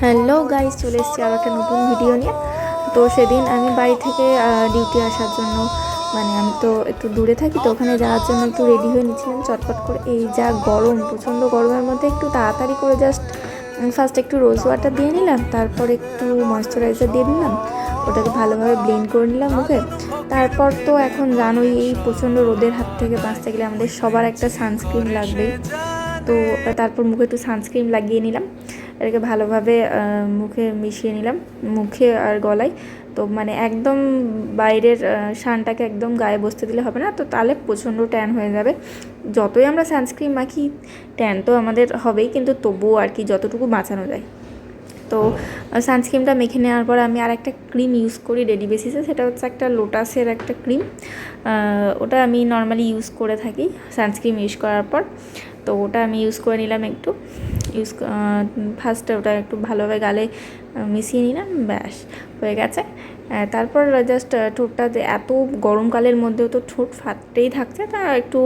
Hello guys, চলে এসেছি আরও একটা নতুন ভিডিও নিয়ে। তো সেদিন আমি বাড়ি থেকে ডিউটি আসার জন্য, মানে আমি তো একটু দূরে থাকি, তো ওখানে যাওয়ার জন্য একটু রেডি হয়ে নিচ্ছিলাম চটপট করে। এই যা গরম, প্রচণ্ড গরমের মধ্যে একটু তাড়াতাড়ি করে জাস্ট ফার্স্ট একটু রোজ ওয়াটার দিয়ে নিলাম, তারপর একটু ময়েশ্চারাইজার দিয়ে নিলাম, ওটাকে ভালোভাবে ব্লেন্ড করে নিলাম মুখে। তারপর তো এখন জানোই, এই প্রচণ্ড রোদের হাত থেকে বাঁচতে গেলে আমাদের সবার একটা সানস্ক্রিন লাগবেই। তো তারপর মুখে একটু সানস্ক্রিন লাগিয়ে নিলাম, এটাকে ভালোভাবে মুখে মিশিয়ে নিলাম, মুখে আর গলায়। তো মানে একদম বাইরের সানটাকে একদম গায়ে বসতে দিলে হবে না, তো তাহলে প্রচণ্ড ট্যান হয়ে যাবে। যতই আমরা সানস্ক্রিন মাখি, ট্যান তো আমাদের হবেই, কিন্তু তবুও আর কি যতটুকু বাঁচানো যায়। তো সানস্ক্রিনটা মেখে নেওয়ার পর আমি আর একটা ক্রিম ইউজ করি ডেলি বেসিসে, সেটা হচ্ছে একটা লোটাসের একটা ক্রিম। ওটা আমি নর্মালি ইউজ করে থাকি সানস্ক্রিন ইউজ করার পর। তো ওটা আমি ইউজ করে নিলাম একটু, ফার্স্টে ওটা একটু ভালোভাবে গালে মিশিয়ে নিলাম, ব্যাস হয়ে গেছে। তারপর জাস্ট ঠোঁটটা, এত গরমকালের মধ্যেও তো ঠোঁট ফাটতেই থাকছে, তা একটু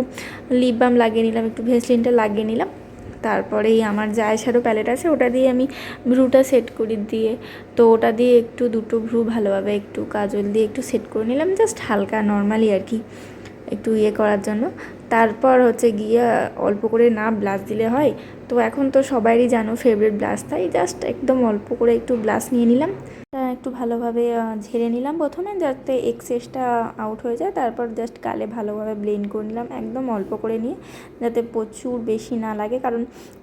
লিপ বাম লাগিয়ে নিলাম, একটু ভেসলিনটা লাগিয়ে নিলাম। তারপরেই আমার যে আইশ্যাডো প্যালেট আছে ওটা দিয়ে আমি ভ্রুটা সেট করে দিয়ে, তো ওটা দিয়ে একটু দুটো ভ্রু ভালোভাবে একটু কাজল দিয়ে একটু সেট করে নিলাম, জাস্ট হালকা নর্মালি আর কি, একটু ইয়ে করার জন্য। তারপর হচ্ছে গিয়ে অল্প করে না ব্লাশ দিলে হয়, তো এখন তো সবারই জানো ফেভারিট ব্লাশ, তাই জাস্ট একদম অল্প করে একটু ব্লাশ নিয়ে নিলাম, একটু ভালোভাবে ঝেড়ে নিলাম প্রথমে, যাতে এক্সেসটা আউট হয়ে যায়। তারপর জাস্ট গালে ভালোভাবে ব্লেন্ড করে নিলাম, একদম অল্প করে নিয়ে, যাতে প্রচুর বেশি না লাগে, কারণ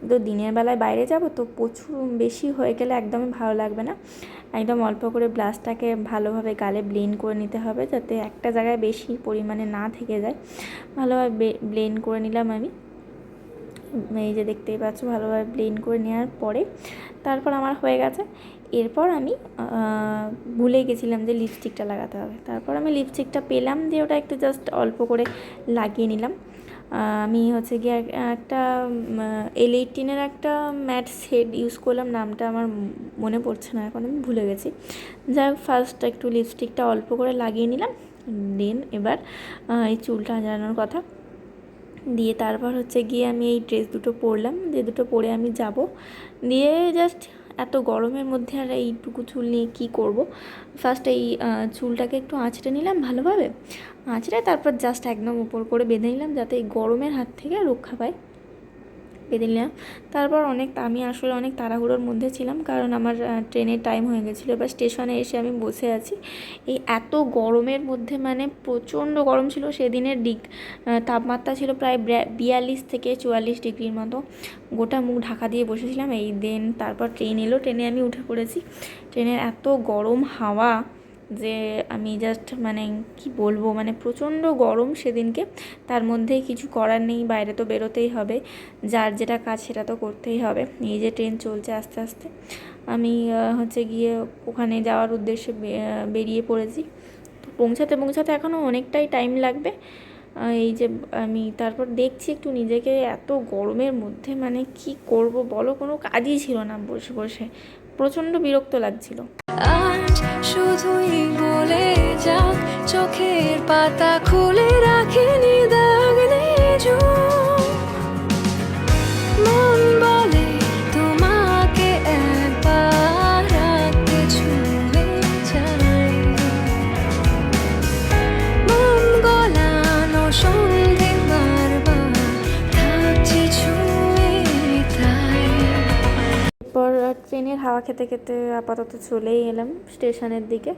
তো দিনের বেলায় বাইরে যাব, তো প্রচুর বেশি হয়ে গেলে একদমই ভালো লাগবে না। একদম অল্প করে ব্লাশটাকে ভালোভাবে গালে ব্লেন্ড করে নিতে হবে, যাতে একটা জায়গায় বেশি পরিমাণে না থেকে যায়। ভালোভাবে ব্লেন্ড করে নিলাম আমি, এই যে দেখতেই পাচ্ছ, ভালোভাবে ব্লেন্ড করে নেওয়ার পরে তারপর আমার হয়ে গেছে। এরপর আমি ভুলে গেছিলাম যে লিপস্টিকটা লাগাতে হবে। তারপর আমি লিপস্টিকটা পেলাম, দিয়ে ওটা একটু জাস্ট অল্প করে লাগিয়ে নিলাম। আমি হচ্ছে গিয়ে একটা L18-এর একটা ম্যাট শেড ইউজ করলাম, নামটা আমার মনে পড়ছে না এখন, আমি ভুলে গেছি। যাই হোক, ফার্স্ট একটু লিপস্টিকটা অল্প করে লাগিয়ে নিলাম, দেন এবার এই চুলটা আঁচড়ানোর কথা দিয়ে তারপর হচ্ছে গিয়ে আমি এই ড্রেস দুটো পরলাম, যে দুটো পরে আমি যাব। দিয়ে জাস্ট এত গরমের মধ্যে আর এইটুকু চুল নিয়ে কী করব, ফার্স্ট এই চুলটাকে একটু আঁচড়ে নিলাম ভালোভাবে, আঁচড়ে তারপর জাস্ট একদম উপর করে বেঁধে নিলাম, যাতে এই গরমের হাত থেকে রক্ষা পায়, বেঁধে নিলাম। তারপর আমি আসলে অনেক তাড়াহুড়োর মধ্যে ছিলাম, কারণ আমার ট্রেনের টাইম হয়ে গেছিলো। এবার স্টেশনে এসে আমি বসে আছি, এই এত গরমের মধ্যে, মানে প্রচণ্ড গরম ছিল সেদিনের তাপমাত্রা ছিল প্রায় 42 থেকে 44 ডিগ্রির মতো, গোটা মুখ ঢাকা দিয়ে বসেছিলাম। এই দেন তারপর ট্রেন এলো, ট্রেনে আমি উঠে পড়েছি। ট্রেনের এত গরম হাওয়া যে আমি জাস্ট মানে কি বলবো, মানে প্রচণ্ড গরম সেদিনকে। তার মধ্যেই কিছু করার নেই, বাইরে তো বেরোতেই হবে, যার যেটা কাজ সেটা তো করতেই হবে। এই যে ট্রেন চলছে আস্তে আস্তে, আমি হচ্ছে গিয়ে ওখানে যাওয়ার উদ্দেশ্যে বেরিয়ে পড়েছি। তো পৌঁছাতে পৌঁছাতে এখনও অনেকটাই টাইম লাগবে। এই যে আমি তারপর দেখছি একটু নিজেকে, এত গরমের মধ্যে মানে কি করব বলো, কোনো কাজই ছিল না, বসে বসে প্রচণ্ড বিরক্ত লাগছিল। আজ শুধুই বলে যাক, চোখের পাতা খুলে রাখিনি দাগ নেই, মন বলে তোমাকে একবার রাখতে ছুঁয়ে যাই, মন গলানো সন্ধে বারবার থাকছি ছুঁয়ে তাই। এরপর ট্রেনের হাওয়া খেতে খেতে আপাতত চলেই এলাম স্টেশনের দিকে।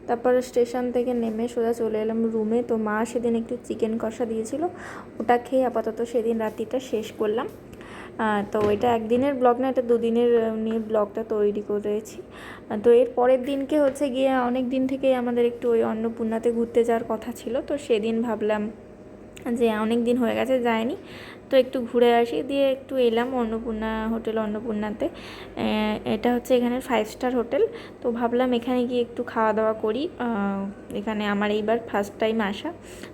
তারপর স্টেশন থেকে নেমে সোজা চলে এলাম রুমে। তো মা সেদিন একটু চিকেন কষা দিয়েছিল, ওটা খেয়ে আপাতত সেদিন রাত্রিটা শেষ করলাম। তো এটা একদিনের ব্লগ না, এটা দুদিনের নিয়ে ব্লগটা তৈরি করেছি। তো এর পরের দিনকে হচ্ছে গিয়ে অনেক দিন থেকেই আমাদের একটু ওই অন্নপূর্ণাতে ঘুরতে যাওয়ার কথা ছিল, তো সেদিন ভাবলাম যে অনেক দিন হয়ে গেছে যায়নি, তো একটু ঘুরে আসি, দিয়ে একটু এলাম অন্নপূর্ণাতে। এটা হচ্ছে এখানে 5 স্টার হোটেল, তো ভাবলাম এখানে গিয়ে একটু খাওয়া দাওয়া করি। এখানে আমার এইবার ফার্স্ট টাইম আসা,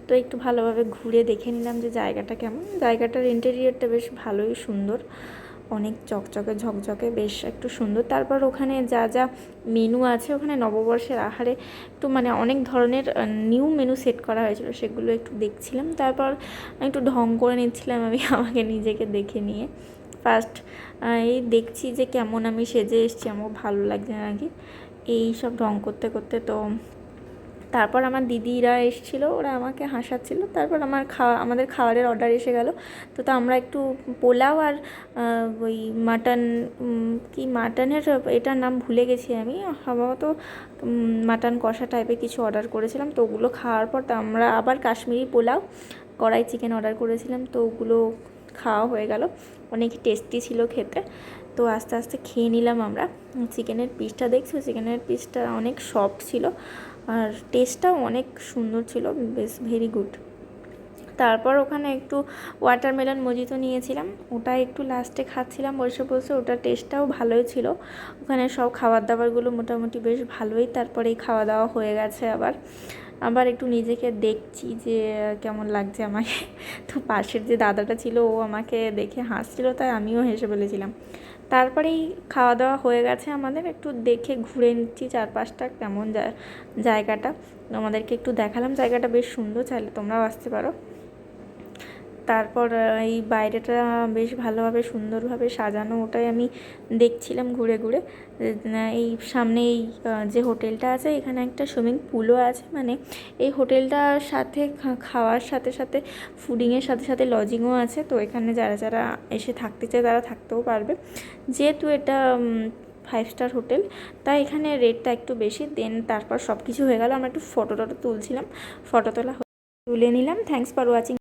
তো একটু ভালোভাবে ঘুরে দেখে নিলাম যে জায়গাটা কেমন। জায়গাটার ইন্টেরিয়রটা বেশ ভালোই সুন্দর, অনেক চকচকে ঝকঝকে, বেশ একটু সুন্দর। তারপর ওখানে যা যা মেনু আছে, ওখানে নববর্ষের আহারে একটু মানে অনেক ধরনের নিউ মেনু সেট করা হয়েছিল, সেগুলো একটু দেখছিলাম। তারপর একটু ঢং করে নিচ্ছিলাম আমি আমাকে নিজেকে দেখে নিয়ে, ফার্স্ট এই দেখছি যে কেমন আমি সেজে এসেছি, আমার ভালো লাগছে নাকি এই সব ঢং করতে করতে। তো তারপর আমার দিদিরা এসেছিলো, ওরা আমাকে হাসাচ্ছিল। তারপর আমাদের খাবারের অর্ডার এসে গেল। তো আমরা একটু পোলাও আর ওই মাটন, কি মাটনের এটার নাম ভুলে গেছি আমি, সম্ভবত মাটন কষা টাইপের কিছু অর্ডার করেছিলাম। তো ওগুলো খাওয়ার পর তো আমরা আবার কাশ্মীরি পোলাও, কড়াই চিকেন অর্ডার করেছিলাম। তো ওগুলো খাওয়া হয়ে গেল, অনেক টেস্টি ছিল খেতে। তো আস্তে আস্তে খেয়ে নিলাম আমরা। চিকেনের পিসটা দেখছো, চিকেনের পিসটা অনেক সফট ছিল আর টেস্টটাও অনেক সুন্দর ছিল, বেশ ভেরি গুড। তারপর ওখানে একটু ওয়াটারমেলন মজিতো নিয়েছিলাম, ওটা একটু লাস্টে খাচ্ছিলাম বসে বসে, ওটার টেস্টটাও ভালোই ছিল। ওখানে সব খাবার দাবারগুলো মোটামুটি বেশ ভালোই। তারপরেই খাওয়া দাওয়া হয়ে গেছে, আবার একটু নিজেকে দেখছি যে কেমন লাগছে আমাকে। তো পাশের যে দাদাটা ছিল ও আমাকে দেখে হাসছিল, তাই আমিও হেসে ফেলেছিলাম। তারপরেই খাওয়া দাওয়া হয়ে গেছে আমাদের, একটু দেখে ঘুরে নিচ্ছি চারপাশটা কেমন জায়গাটা। আমাদেরকে একটু দেখালাম, জায়গাটা বেশ সুন্দর, চাইলে তোমরাও আসতে পারো। তারপর এই বাইরেটা বেশ ভালোভাবে সুন্দরভাবে সাজানো, ওটাই আমি দেখছিলাম ঘুরে ঘুরে। এই সামনে এই যে হোটেলটা আছে, এখানে একটা সুইমিং পুলও আছে। মানে এই হোটেলটার সাথে খাওয়ার সাথে সাথে ফুডিংয়ের সাথে সাথে লজিংও আছে। তো এখানে যারা যারা এসে থাকতে চায় তারা থাকতেও পারবে, যেহেতু এটা 5 স্টার হোটেল, তাই এখানে রেটটা একটু বেশি। দেন তারপর সব কিছু হয়ে গেল, আমরা একটু ফটো টটো তুলছিলাম, ফটো তুলে নিলাম। Thanks for watching.